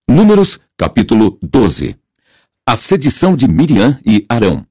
Números, capítulo 12. A sedição de Miriam e Arão.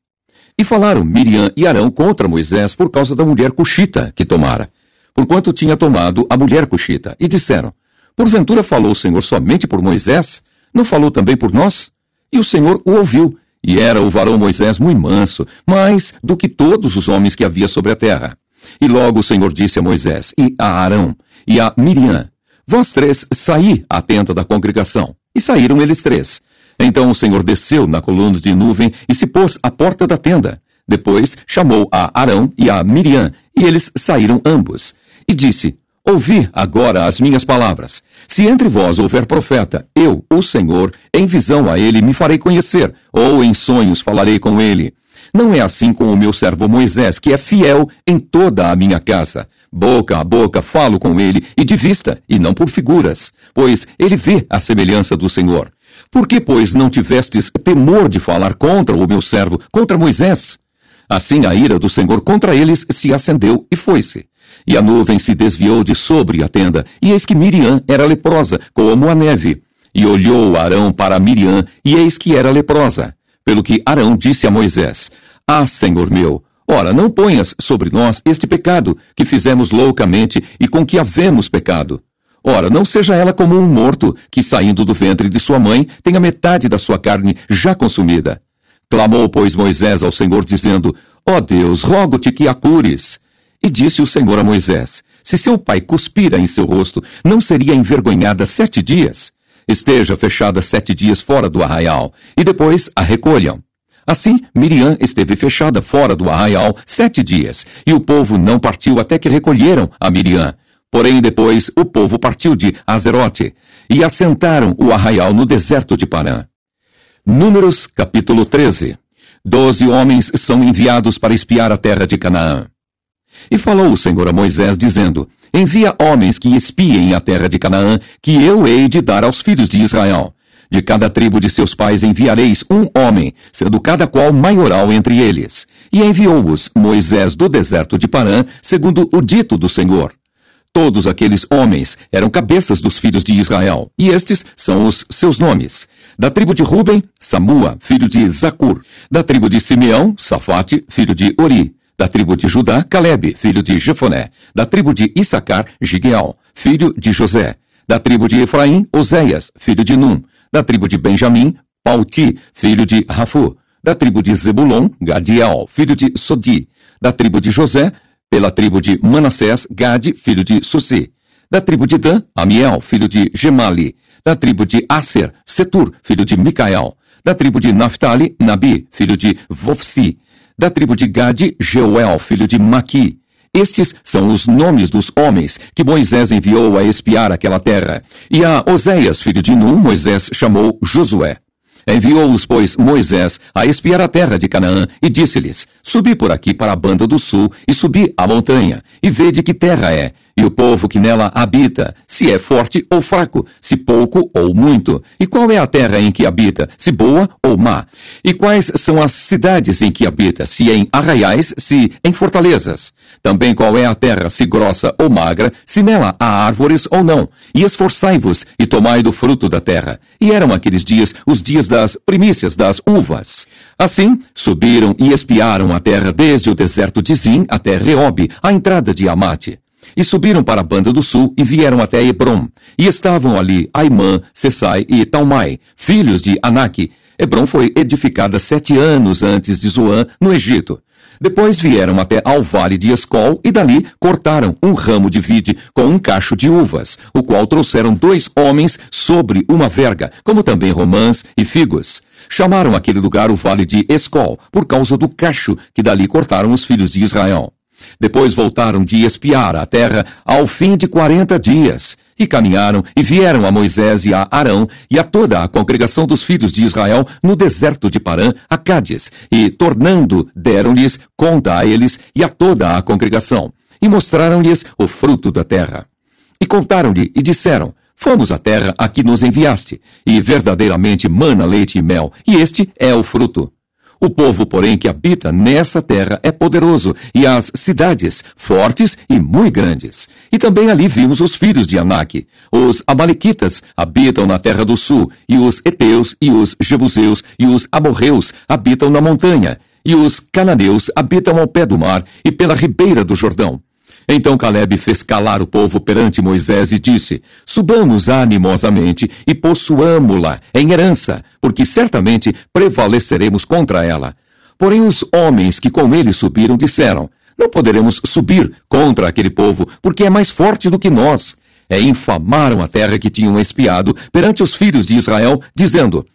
E falaram Miriam e Arão contra Moisés por causa da mulher cuxita que tomara, porquanto tinha tomado a mulher cuxita. E disseram, porventura falou o Senhor somente por Moisés? Não falou também por nós? E o Senhor o ouviu, e era o varão Moisés muito manso, mais do que todos os homens que havia sobre a terra. E logo o Senhor disse a Moisés, e a Arão, e a Miriam, vós três saí à tenda da congregação. E saíram eles três. Então o Senhor desceu na coluna de nuvem e se pôs à porta da tenda. Depois chamou a Arão e a Miriam, e eles saíram ambos. E disse, ouvi agora as minhas palavras. Se entre vós houver profeta, eu, o Senhor, em visão a ele me farei conhecer, ou em sonhos falarei com ele. Não é assim com o meu servo Moisés, que é fiel em toda a minha casa. Boca a boca falo com ele, e de vista, e não por figuras, pois ele vê a semelhança do Senhor. Por que, pois, não tivestes temor de falar contra o meu servo, contra Moisés? Assim a ira do Senhor contra eles se acendeu e foi-se. E a nuvem se desviou de sobre a tenda, e eis que Miriam era leprosa, como a neve. E olhou Arão para Miriam, e eis que era leprosa. Pelo que Arão disse a Moisés, Senhor meu, ora, não ponhas sobre nós este pecado, que fizemos loucamente e com que havemos pecado. Ora, não seja ela como um morto, que saindo do ventre de sua mãe, tenha metade da sua carne já consumida. Clamou, pois, Moisés ao Senhor, dizendo, Ó Deus, rogo-te que a cures. E disse o Senhor a Moisés, se seu pai cuspira em seu rosto, não seria envergonhada 7 dias? Esteja fechada 7 dias fora do arraial, e depois a recolham. Assim, Miriam esteve fechada fora do arraial 7 dias, e o povo não partiu até que recolheram a Miriam. Porém, depois, o povo partiu de Azerote, e assentaram o arraial no deserto de Parã. Números, capítulo 13. 12 homens são enviados para espiar a terra de Canaã. E falou o Senhor a Moisés, dizendo, envia homens que espiem a terra de Canaã, que eu hei de dar aos filhos de Israel. De cada tribo de seus pais enviareis um homem, sendo cada qual maioral entre eles. E enviou-os Moisés do deserto de Parã, segundo o dito do Senhor. Todos aqueles homens eram cabeças dos filhos de Israel, e estes são os seus nomes. Da tribo de Ruben, Samua, filho de Zacur. Da tribo de Simeão, Safate, filho de Ori. Da tribo de Judá, Calebe, filho de Jefoné. Da tribo de Issacar, Gigeal, filho de José. Da tribo de Efraim, Oséias, filho de Num. Da tribo de Benjamim, Palti, filho de Rafu. Da tribo de Zebulon, Gadiel, filho de Sodi. Da tribo de José, pela tribo de Manassés, Gade, filho de Susi. Da tribo de Dan, Amiel, filho de Gemali. Da tribo de Aser, Setur, filho de Micael. Da tribo de Naphtali, Nabi, filho de Vofsi. Da tribo de Gade, Jeuel, filho de Maqui. Estes são os nomes dos homens que Moisés enviou a espiar aquela terra. E a Oséias, filho de Num, Moisés chamou Josué. Enviou-os, pois, Moisés a espiar a terra de Canaã, e disse-lhes, subi por aqui para a banda do sul, e subi a montanha, e vede que terra é, e o povo que nela habita, se é forte ou fraco, se pouco ou muito, e qual é a terra em que habita, se boa ou má, e quais são as cidades em que habita, se em arraiais, se em fortalezas. Também qual é a terra, se grossa ou magra, se nela há árvores ou não, e esforçai-vos e tomai do fruto da terra. E eram aqueles dias os dias das primícias das uvas. Assim, subiram e espiaram a terra desde o deserto de Zim até Reobe, a entrada de Amate. E subiram para a banda do sul e vieram até Hebrom. E estavam ali Aimã, Sesai e Talmai, filhos de Anak. Hebrom foi edificada 7 anos antes de Zoã, no Egito. Depois vieram até ao vale de Escol, e dali cortaram um ramo de vide com um cacho de uvas, o qual trouxeram 2 homens sobre uma verga, como também romãs e figos. Chamaram aquele lugar o vale de Escol, por causa do cacho que dali cortaram os filhos de Israel. Depois voltaram de espiar a terra ao fim de 40 dias. E caminharam e vieram a Moisés e a Arão e a toda a congregação dos filhos de Israel no deserto de Parã, a Cádiz, e, tornando, deram-lhes conta a eles e a toda a congregação, e mostraram-lhes o fruto da terra. E contaram-lhe e disseram, fomos à terra a que nos enviaste, e verdadeiramente mana leite e mel, e este é o fruto. O povo, porém, que habita nessa terra é poderoso, e as cidades fortes e muito grandes. E também ali vimos os filhos de Anak. Os amalequitas habitam na terra do sul, e os heteus, e os jebuseus, e os amorreus habitam na montanha, e os cananeus habitam ao pé do mar e pela ribeira do Jordão. Então Calebe fez calar o povo perante Moisés e disse: subamos animosamente e possuamo-la em herança, porque certamente prevaleceremos contra ela. Porém os homens que com ele subiram disseram: não poderemos subir contra aquele povo, porque é mais forte do que nós. E infamaram a terra que tinham espiado perante os filhos de Israel, dizendo: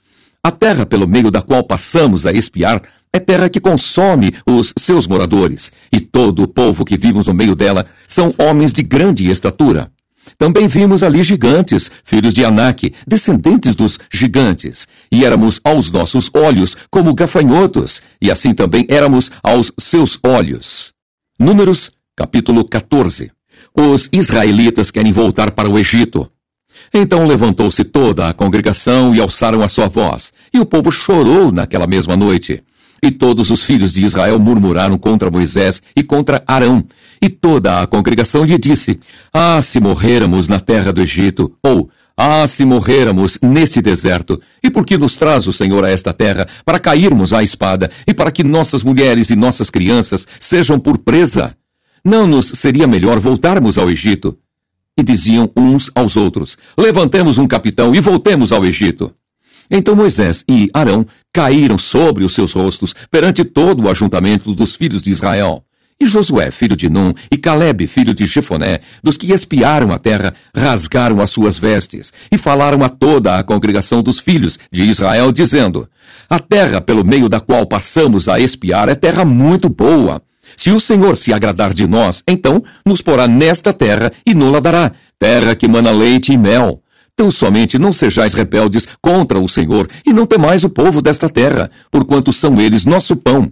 a terra pelo meio da qual passamos a espiar é terra que consome os seus moradores, e todo o povo que vimos no meio dela são homens de grande estatura. Também vimos ali gigantes, filhos de Anak, descendentes dos gigantes, e éramos aos nossos olhos como gafanhotos, e assim também éramos aos seus olhos. Números, capítulo 14. Os israelitas querem voltar para o Egito. Então levantou-se toda a congregação e alçaram a sua voz, e o povo chorou naquela mesma noite. E todos os filhos de Israel murmuraram contra Moisés e contra Arão. E toda a congregação lhe disse: ah, se morrêramos na terra do Egito, ou ah, se morrêramos nesse deserto, e por que nos traz o Senhor a esta terra, para cairmos à espada, e para que nossas mulheres e nossas crianças sejam por presa? Não nos seria melhor voltarmos ao Egito? E diziam uns aos outros: levantemos um capitão e voltemos ao Egito. Então Moisés e Arão caíram sobre os seus rostos perante todo o ajuntamento dos filhos de Israel. E Josué, filho de Num, e Calebe, filho de Jefoné, dos que espiaram a terra, rasgaram as suas vestes e falaram a toda a congregação dos filhos de Israel, dizendo: a terra pelo meio da qual passamos a espiar é terra muito boa. Se o Senhor se agradar de nós, então nos porá nesta terra e nos-la dará, terra que mana leite e mel. Tão somente não sejais rebeldes contra o Senhor, e não temais o povo desta terra, porquanto são eles nosso pão.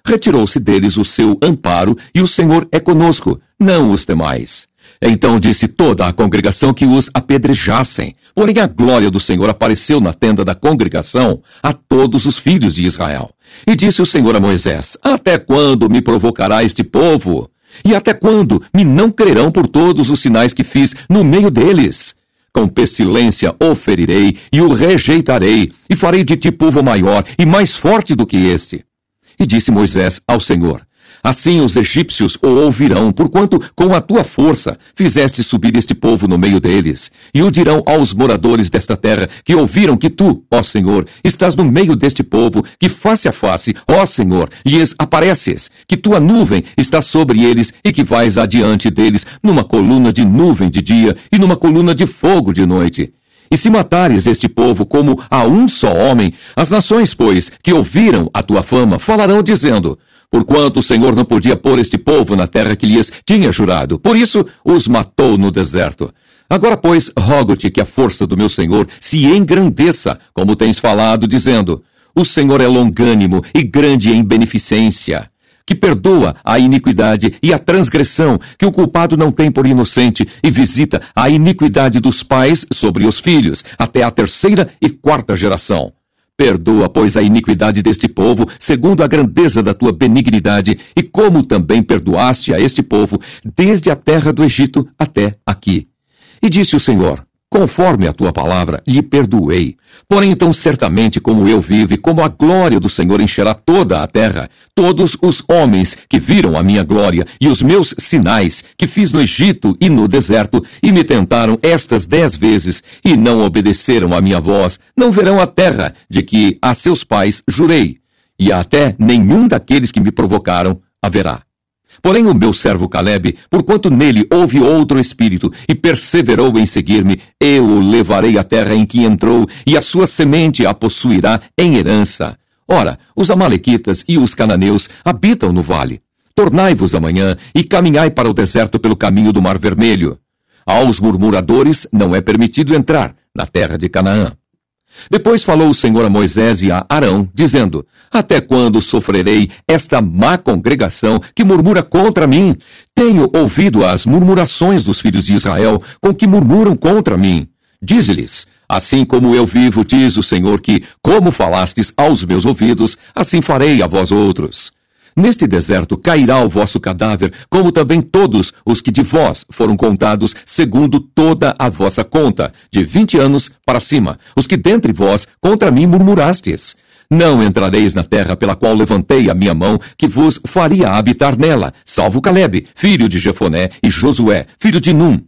Retirou-se deles o seu amparo, e o Senhor é conosco, não os temais. Então disse toda a congregação que os apedrejassem. Porém a glória do Senhor apareceu na tenda da congregação a todos os filhos de Israel. E disse o Senhor a Moisés: até quando me provocará este povo? E até quando me não crerão por todos os sinais que fiz no meio deles? Com pestilência o ferirei e o rejeitarei, e farei de ti povo maior e mais forte do que este. E disse Moisés ao Senhor: assim os egípcios o ouvirão, porquanto com a tua força fizeste subir este povo no meio deles. E o dirão aos moradores desta terra, que ouviram que tu, ó Senhor, estás no meio deste povo, que face a face, ó Senhor, lhes apareces, que tua nuvem está sobre eles e que vais adiante deles numa coluna de nuvem de dia e numa coluna de fogo de noite. E se matares este povo como a um só homem, as nações, pois, que ouviram a tua fama, falarão dizendo: porquanto o Senhor não podia pôr este povo na terra que lhes tinha jurado, por isso os matou no deserto. Agora, pois, rogo-te que a força do meu Senhor se engrandeça, como tens falado, dizendo: o Senhor é longânimo e grande em beneficência, que perdoa a iniquidade e a transgressão, que o culpado não tem por inocente, e visita a iniquidade dos pais sobre os filhos, até a 3ª e 4ª geração. Perdoa, pois, a iniquidade deste povo, segundo a grandeza da tua benignidade, e como também perdoaste a este povo, desde a terra do Egito até aqui. E disse o Senhor: conforme a tua palavra, lhe perdoei. Porém, então, certamente, como eu vivo, e como a glória do Senhor encherá toda a terra, todos os homens que viram a minha glória e os meus sinais que fiz no Egito e no deserto, e me tentaram estas 10 vezes, e não obedeceram à minha voz, não verão a terra de que a seus pais jurei, e até nenhum daqueles que me provocaram haverá. Porém o meu servo Calebe, porquanto nele houve outro espírito, e perseverou em seguir-me, eu o levarei à terra em que entrou, e a sua semente a possuirá em herança. Ora, os amalequitas e os cananeus habitam no vale. Tornai-vos amanhã, e caminhai para o deserto pelo caminho do Mar Vermelho. Aos murmuradores não é permitido entrar na terra de Canaã. Depois falou o Senhor a Moisés e a Arão, dizendo: até quando sofrerei esta má congregação que murmura contra mim? Tenho ouvido as murmurações dos filhos de Israel, com que murmuram contra mim. Dize-lhes: assim como eu vivo, diz o Senhor, que, como falastes aos meus ouvidos, assim farei a vós outros. Neste deserto cairá o vosso cadáver, como também todos os que de vós foram contados segundo toda a vossa conta, de 20 anos para cima, os que dentre vós contra mim murmurastes. Não entrareis na terra pela qual levantei a minha mão, que vos faria habitar nela, salvo Calebe, filho de Jefoné, e Josué, filho de Num.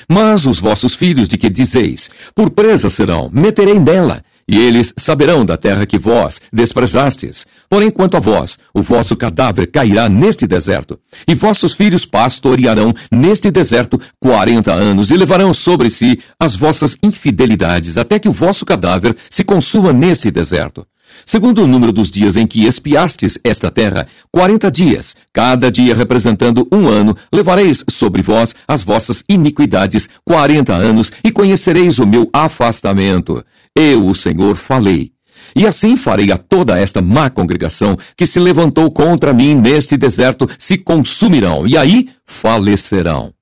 Mas os vossos filhos de que dizeis, por presa serão, meterei nela, e eles saberão da terra que vós desprezastes. Porém, quanto a vós, o vosso cadáver cairá neste deserto, e vossos filhos pastorearão neste deserto 40 anos, e levarão sobre si as vossas infidelidades, até que o vosso cadáver se consuma neste deserto. Segundo o número dos dias em que espiastes esta terra, 40 dias, cada dia representando 1 ano, levareis sobre vós as vossas iniquidades 40 anos, e conhecereis o meu afastamento. Eu, o Senhor, falei. E assim farei a toda esta má congregação que se levantou contra mim neste deserto, se consumirão, e aí falecerão.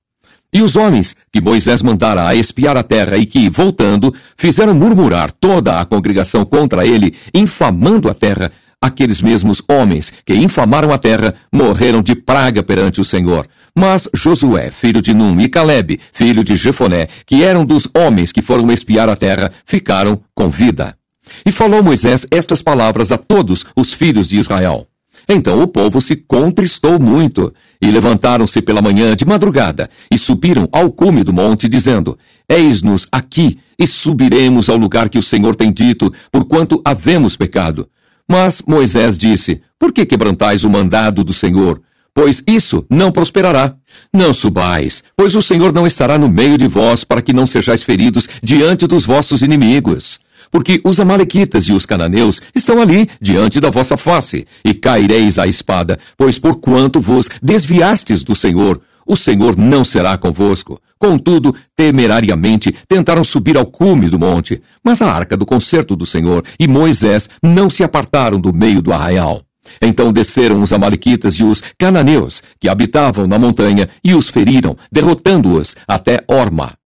E os homens que Moisés mandara a espiar a terra e que, voltando, fizeram murmurar toda a congregação contra ele, infamando a terra, aqueles mesmos homens que infamaram a terra morreram de praga perante o Senhor. Mas Josué, filho de Num, e Calebe, filho de Jefoné, que eram dos homens que foram espiar a terra, ficaram com vida. E falou Moisés estas palavras a todos os filhos de Israel. Então o povo se contristou muito, e levantaram-se pela manhã de madrugada, e subiram ao cume do monte, dizendo, eis-nos aqui, e subiremos ao lugar que o Senhor tem dito, porquanto havemos pecado. Mas Moisés disse, por que quebrantais o mandado do Senhor? Pois isso não prosperará. Não subais, pois o Senhor não estará no meio de vós, para que não sejais feridos diante dos vossos inimigos. Porque os amalequitas e os cananeus estão ali, diante da vossa face, e caireis à espada, pois porquanto vos desviastes do Senhor, o Senhor não será convosco. Contudo, temerariamente tentaram subir ao cume do monte, mas a arca do concerto do Senhor e Moisés não se apartaram do meio do arraial. Então desceram os amalequitas e os cananeus, que habitavam na montanha, e os feriram, derrotando-os até Orma.